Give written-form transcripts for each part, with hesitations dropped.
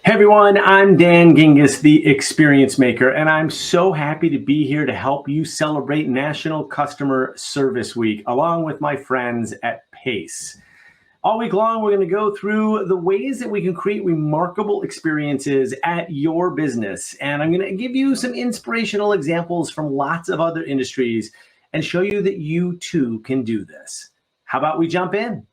Hey everyone, I'm Dan Gingiss, the Experience Maker, and I'm so happy to be here to help you celebrate National Customer Service Week along with my friends at PACE. All week long, we're going to go through the ways that we can create remarkable experiences at your business. And I'm going to give you some inspirational examples from lots of other industries and show you that you too can do this. How about we jump in?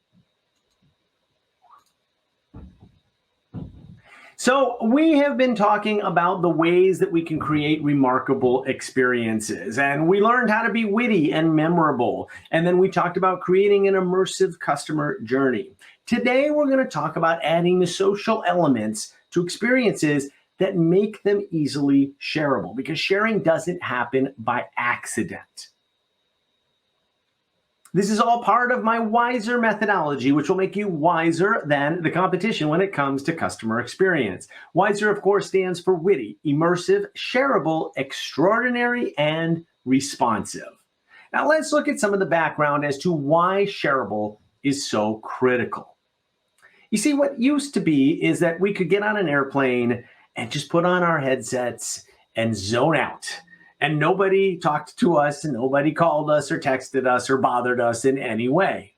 So we have been talking about the ways that we can create remarkable experiences, and we learned how to be witty and memorable. And then we talked about creating an immersive customer journey. Today, we're going to talk about adding the social elements to experiences that make them easily shareable, because sharing doesn't happen by accident. This is all part of my WISER methodology, which will make you wiser than the competition when it comes to customer experience. WISER, of course, stands for witty, immersive, shareable, extraordinary, and responsive. Now let's look at some of the background as to why shareable is so critical. You see, what used to be is that we could get on an airplane and just put on our headsets and zone out. And nobody talked to us, and nobody called us or texted us or bothered us in any way.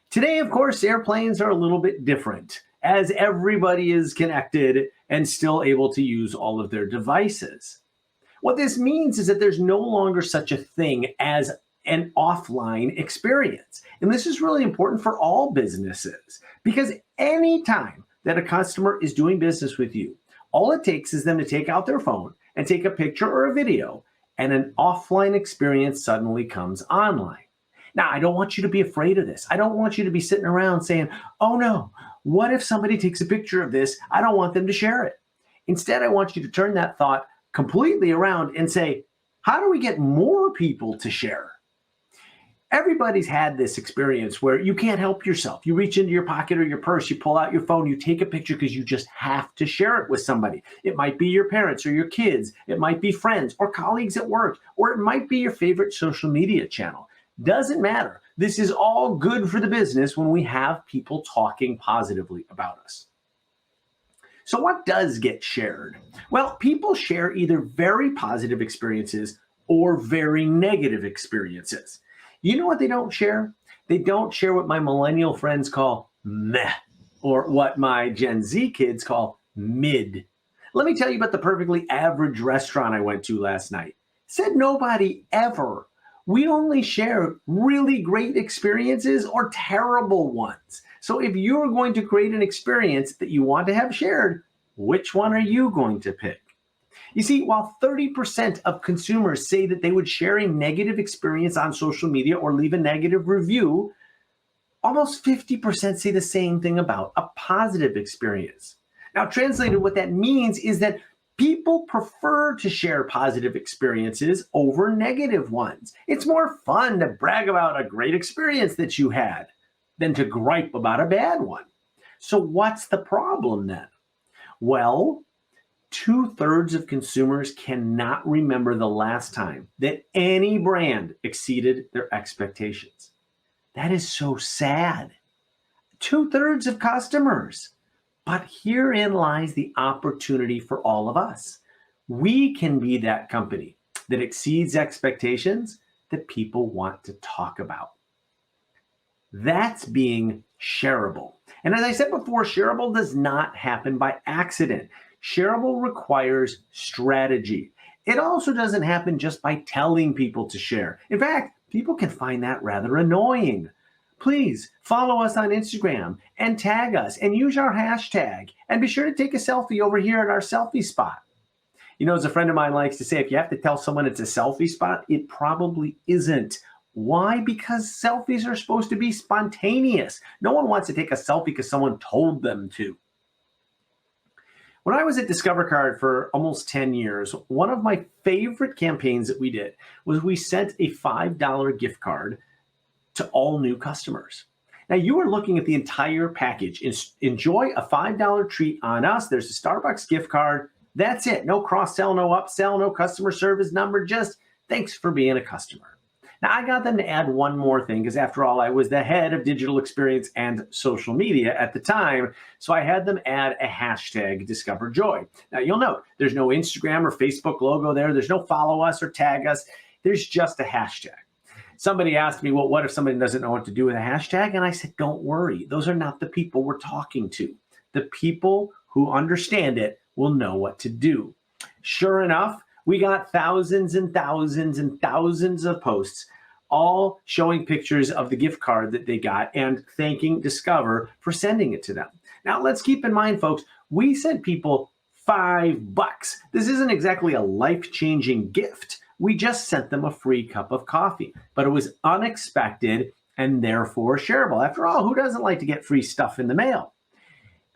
Today, of course, airplanes are a little bit different, as everybody is connected and still able to use all of their devices. What this means is that there's no longer such a thing as an offline experience. And this is really important for all businesses, because anytime that a customer is doing business with you, all it takes is them to take out their phone and take a picture or a video, and an offline experience suddenly comes online. Now, I don't want you to be afraid of this. I don't want you to be sitting around saying, oh no, what if somebody takes a picture of this? I don't want them to share it. Instead, I want you to turn that thought completely around and say, how do we get more people to share? Everybody's had this experience where you can't help yourself. You reach into your pocket or your purse, you pull out your phone, you take a picture because you just have to share it with somebody. It might be your parents or your kids. It might be friends or colleagues at work, or it might be your favorite social media channel. Doesn't matter. This is all good for the business when we have people talking positively about us. So what does get shared? Well, people share either very positive experiences or very negative experiences. You know what they don't share? They don't share what my millennial friends call meh, or what my Gen Z kids call mid. Let me tell you about the perfectly average restaurant I went to last night. Said nobody ever. We only share really great experiences or terrible ones. So if you're going to create an experience that you want to have shared, which one are you going to pick? You see, while 30% of consumers say that they would share a negative experience on social media or leave a negative review, almost 50% say the same thing about a positive experience. Now, translated, what that means is that people prefer to share positive experiences over negative ones. It's more fun to brag about a great experience that you had than to gripe about a bad one. So what's the problem then? Well, 2/3 of consumers cannot remember the last time that any brand exceeded their expectations. That is so sad. 2/3 of customers. But herein lies the opportunity for all of us. We can be that company that exceeds expectations that people want to talk about. That's being shareable. And as I said before, shareable does not happen by accident. Shareable requires strategy. It also doesn't happen just by telling people to share. In fact, people can find that rather annoying. Please follow us on Instagram and tag us and use our hashtag. And be sure to take a selfie over here at our selfie spot. You know, as a friend of mine likes to say, if you have to tell someone it's a selfie spot, it probably isn't. Why? Because selfies are supposed to be spontaneous. No one wants to take a selfie because someone told them to. When I was at Discover Card for almost 10 years, one of my favorite campaigns that we did was we sent a $5 gift card to all new customers. Now, you are looking at the entire package. Enjoy a $5 treat on us. There's a Starbucks gift card. That's it. No cross-sell, no upsell, no customer service number. Just thanks for being a customer. Now, I got them to add one more thing because, after all, I was the head of digital experience and social media at the time. So I had them add a hashtag Discover Joy. Now, you'll note there's no Instagram or Facebook logo there. There's no follow us or tag us. There's just a hashtag. Somebody asked me, well, what if somebody doesn't know what to do with a hashtag? And I said, don't worry. Those are not the people we're talking to. The people who understand it will know what to do. Sure enough, we got thousands and thousands and thousands of posts, all showing pictures of the gift card that they got and thanking Discover for sending it to them. Now, let's keep in mind, folks, we sent people $5. This isn't exactly a life-changing gift. We just sent them a free cup of coffee, but it was unexpected and therefore shareable. After all, who doesn't like to get free stuff in the mail?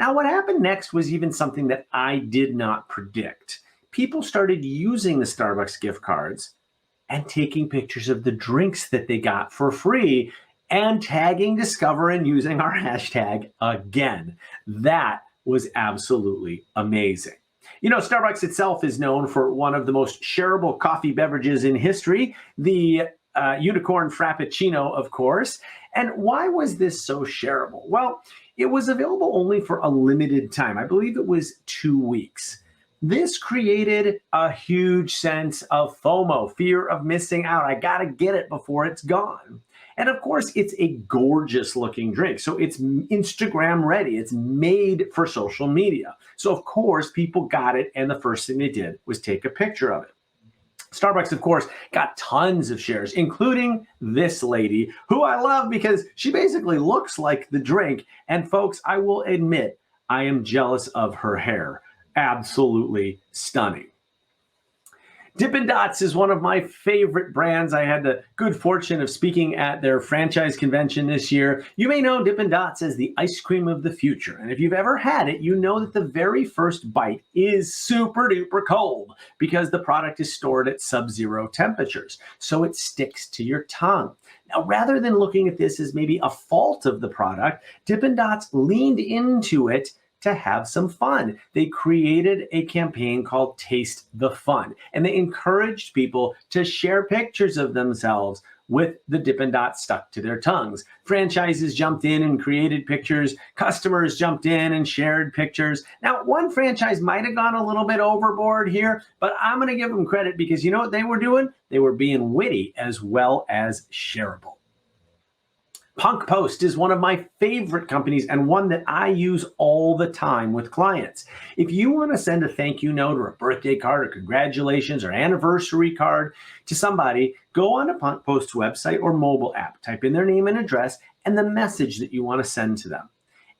Now, what happened next was even something that I did not predict. People started using the Starbucks gift cards and taking pictures of the drinks that they got for free and tagging Discover and using our hashtag again. That was absolutely amazing. You know, Starbucks itself is known for one of the most shareable coffee beverages in history, the Unicorn Frappuccino, of course. And why was this so shareable? Well, it was available only for a limited time. I believe it was 2 weeks. This created a huge sense of FOMO, fear of missing out. I got to get it before it's gone. And of course, it's a gorgeous looking drink. So it's Instagram ready. It's made for social media. So of course, people got it. And the first thing they did was take a picture of it. Starbucks, of course, got tons of shares, including this lady, who I love because she basically looks like the drink. And folks, I will admit, I am jealous of her hair. Absolutely stunning. Dippin' Dots is one of my favorite brands. I had the good fortune of speaking at their franchise convention this year. You may know Dippin' Dots as the ice cream of the future. And if you've ever had it, you know that the very first bite is super duper cold because the product is stored at sub-zero temperatures. So it sticks to your tongue. Now, rather than looking at this as maybe a fault of the product, Dippin' Dots leaned into it to have some fun. They created a campaign called Taste the Fun, and they encouraged people to share pictures of themselves with the Dippin' Dots stuck to their tongues. Franchises jumped in and created pictures. Customers jumped in and shared pictures. Now, one franchise might have gone a little bit overboard here, but I'm going to give them credit because you know what they were doing? They were being witty as well as shareable. Punk Post is one of my favorite companies and one that I use all the time with clients. If you want to send a thank you note or a birthday card or congratulations or anniversary card to somebody, go on to Punk Post's website or mobile app, type in their name and address and the message that you want to send to them.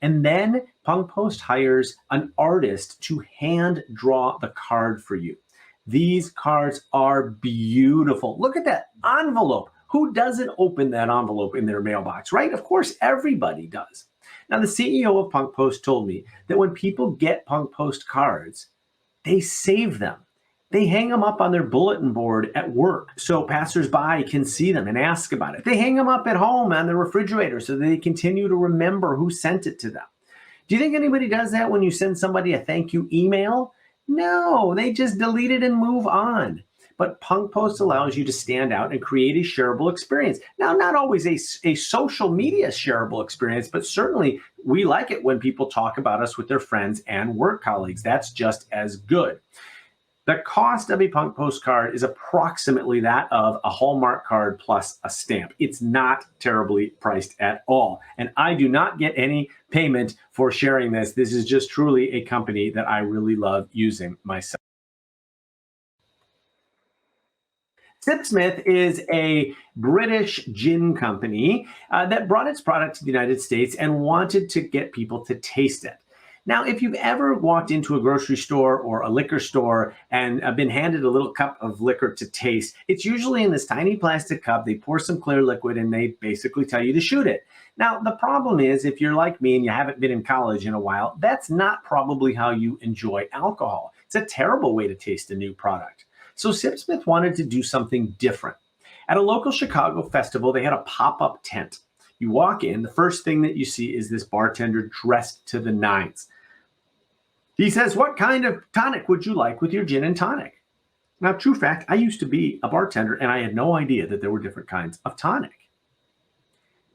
And then Punk Post hires an artist to hand draw the card for you. These cards are beautiful. Look at that envelope. Who doesn't open that envelope in their mailbox, right? Of course, everybody does. Now, the CEO of Punk Post told me that when people get Punk Post cards, they save them. They hang them up on their bulletin board at work so passersby can see them and ask about it. They hang them up at home on the refrigerator so they continue to remember who sent it to them. Do you think anybody does that when you send somebody a thank you email? No, they just delete it and move on. But Punk Post allows you to stand out and create a shareable experience. Now, not always a social media shareable experience, but certainly we like it when people talk about us with their friends and work colleagues. That's just as good. The cost of a Punk Post card is approximately that of a Hallmark card plus a stamp. It's not terribly priced at all. And I do not get any payment for sharing this. This is just truly a company that I really love using myself. Sipsmith is a British gin company that brought its product to the United States and wanted to get people to taste it. Now, if you've ever walked into a grocery store or a liquor store and been handed a little cup of liquor to taste, it's usually in this tiny plastic cup. They pour some clear liquid and they basically tell you to shoot it. Now, the problem is if you're like me and you haven't been in college in a while, that's not probably how you enjoy alcohol. It's a terrible way to taste a new product. So Sipsmith wanted to do something different. At a local Chicago festival, they had a pop-up tent. You walk in, the first thing that you see is this bartender dressed to the nines. He says, "What kind of tonic would you like with your gin and tonic?" Now, true fact, I used to be a bartender and I had no idea that there were different kinds of tonic.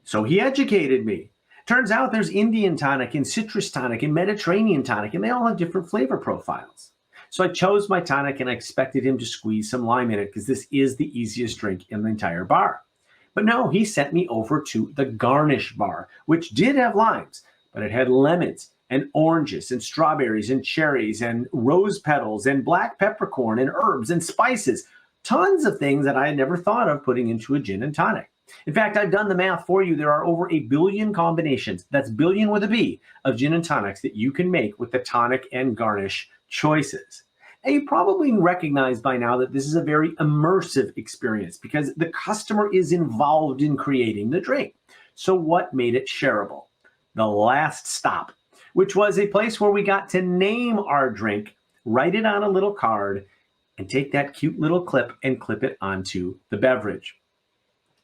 So he educated me. Turns out there's Indian tonic and citrus tonic and Mediterranean tonic, and they all have different flavor profiles. So I chose my tonic and I expected him to squeeze some lime in it because this is the easiest drink in the entire bar. But no, he sent me over to the garnish bar, which did have limes, but it had lemons and oranges and strawberries and cherries and rose petals and black peppercorn and herbs and spices. Tons of things that I had never thought of putting into a gin and tonic. In fact, I've done the math for you. There are over 1 billion combinations, that's billion with a B, of gin and tonics that you can make with the tonic and garnish choices. And you probably recognize by now that this is a very immersive experience because the customer is involved in creating the drink. So what made it shareable? The last stop, which was a place where we got to name our drink, write it on a little card, and take that cute little clip and clip it onto the beverage.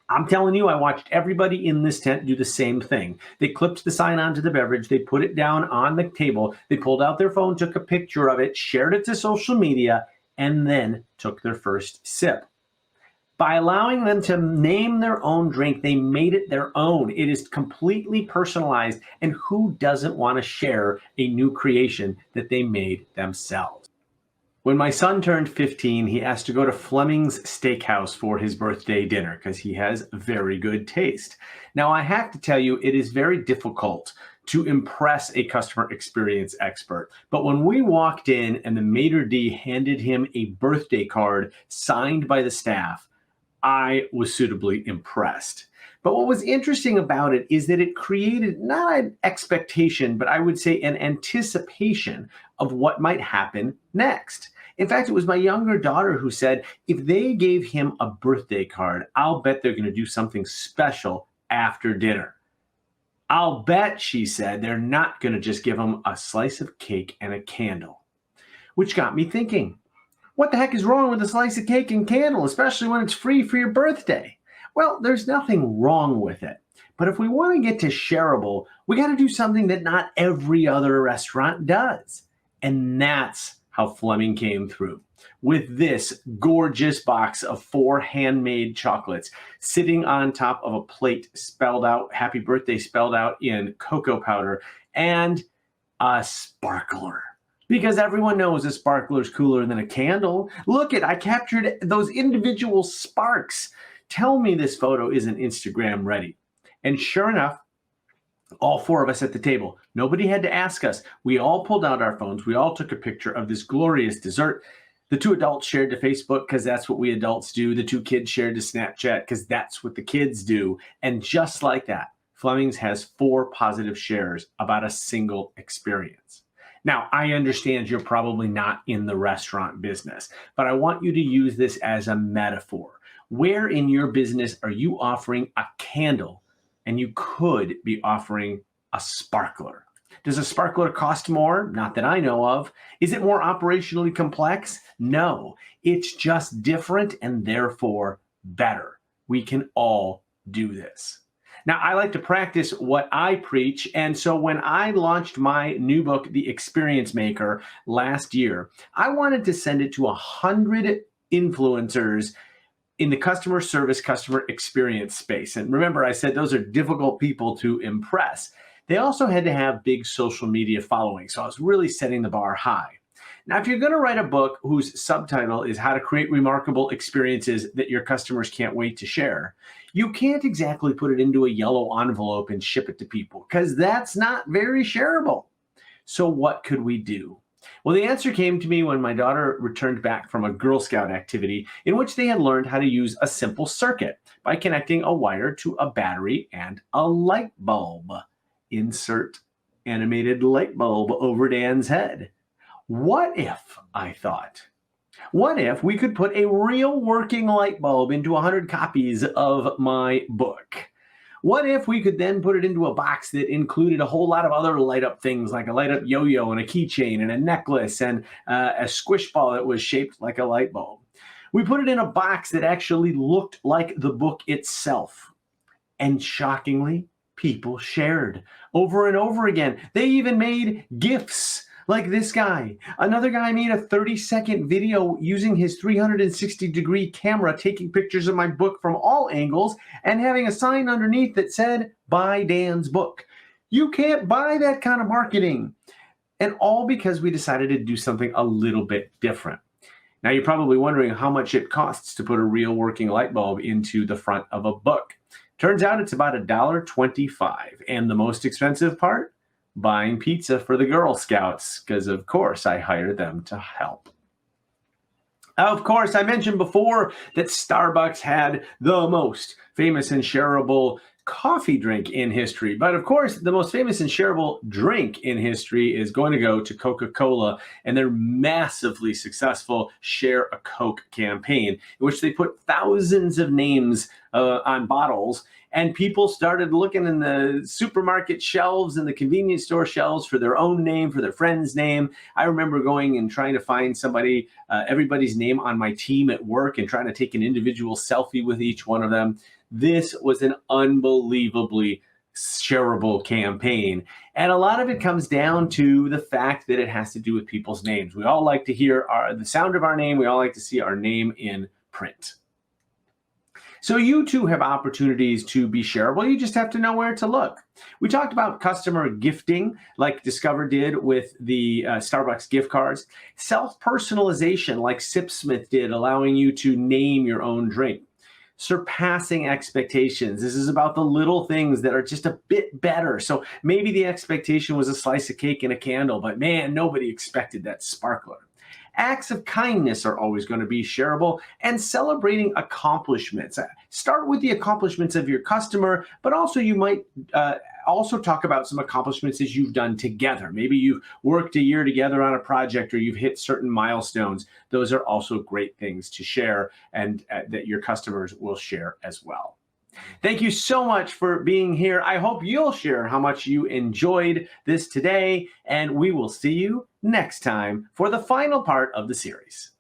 I'm telling you, I watched everybody in this tent do the same thing. They clipped the sign onto the beverage, they put it down on the table, they pulled out their phone, took a picture of it, shared it to social media, and then took their first sip. By allowing them to name their own drink, they made it their own. It is completely personalized, and who doesn't want to share a new creation that they made themselves? When my son turned 15, he asked to go to Fleming's Steakhouse for his birthday dinner because he has very good taste. Now, I have to tell you, it is very difficult to impress a customer experience expert. But when we walked in and the maitre d' handed him a birthday card signed by the staff, I was suitably impressed. But what was interesting about it is that it created not an expectation, but I would say an anticipation of what might happen next. In fact, it was my younger daughter who said, if they gave him a birthday card, I'll bet they're going to do something special after dinner. I'll bet, she said, they're not going to just give him a slice of cake and a candle. Which got me thinking, what the heck is wrong with a slice of cake and candle, especially when it's free for your birthday? Well, there's nothing wrong with it. But if we want to get to shareable, we got to do something that not every other restaurant does. And that's how Fleming came through with this gorgeous box of 4 handmade chocolates sitting on top of a plate spelled out, happy birthday spelled out in cocoa powder, and a sparkler. Because everyone knows a sparkler is cooler than a candle. Look I captured those individual sparks. Tell me this photo isn't Instagram ready. And sure enough, all 4 of us at the table. Nobody had to ask us. We all pulled out our phones. We all took a picture of this glorious dessert. The 2 adults shared to Facebook because that's what we adults do. The 2 kids shared to Snapchat because that's what the kids do. And just like that, Fleming's has 4 positive shares about a single experience. Now, I understand you're probably not in the restaurant business, but I want you to use this as a metaphor. Where in your business are you offering a candle and you could be offering a sparkler? Does a sparkler cost more? Not that I know of. Is it more operationally complex? No, it's just different and therefore better. We can all do this. Now, I like to practice what I preach, and so when I launched my new book, The Experience Maker, last year, I wanted to send it to 100 influencers in the customer service, customer experience space. And remember, I said those are difficult people to impress. They also had to have big social media following, so I was really setting the bar high. Now, if you're going to write a book whose subtitle is How to Create Remarkable Experiences That Your Customers Can't Wait to Share, you can't exactly put it into a yellow envelope and ship it to people because that's not very shareable. So what could we do? Well, the answer came to me when my daughter returned back from a Girl Scout activity in which they had learned how to use a simple circuit by connecting a wire to a battery and a light bulb. Insert animated light bulb over Dan's head. What if, I thought, what if we could put a real working light bulb into 100 copies of my book? What if we could then put it into a box that included a whole lot of other light up things like a light up yo-yo and a keychain and a necklace and a squish ball that was shaped like a light bulb? We put it in a box that actually looked like the book itself. And shockingly, people shared over and over again. They even made GIFs Like this guy. Another guy made a 30-second video using his 360-degree camera, taking pictures of my book from all angles and having a sign underneath that said, "Buy Dan's book." You can't buy that kind of marketing. And all because we decided to do something a little bit different. Now, you're probably wondering how much it costs to put a real working light bulb into the front of a book. Turns out it's about $1.25. And the most expensive part? Buying pizza for the Girl Scouts, because of course I hired them to help. Of course, I mentioned before that Starbucks had the most famous and shareable coffee drink in history. But of course, the most famous and shareable drink in history is going to go to Coca-Cola and their massively successful Share a Coke campaign, in which they put thousands of names on bottles. And people started looking in the supermarket shelves and the convenience store shelves for their own name, for their friend's name. I remember going and trying to find somebody, everybody's name on my team at work, and trying to take an individual selfie with each one of them. This was an unbelievably shareable campaign. And a lot of it comes down to the fact that it has to do with people's names. We all like to hear the sound of our name. We all like to see our name in print. So you too have opportunities to be shareable. You just have to know where to look. We talked about customer gifting, like Discover did with the Starbucks gift cards. Self-personalization, like Sipsmith did, allowing you to name your own drink. Surpassing expectations. This is about the little things that are just a bit better. So maybe the expectation was a slice of cake and a candle, but man, nobody expected that sparkler. Acts of kindness are always going to be shareable, and celebrating accomplishments. Start with the accomplishments of your customer, but also you might also talk about some accomplishments that you've done together. Maybe you've worked a year together on a project, or you've hit certain milestones. Those are also great things to share, and that your customers will share as well. Thank you so much for being here. I hope you'll share how much you enjoyed this today, and we will see you next time for the final part of the series.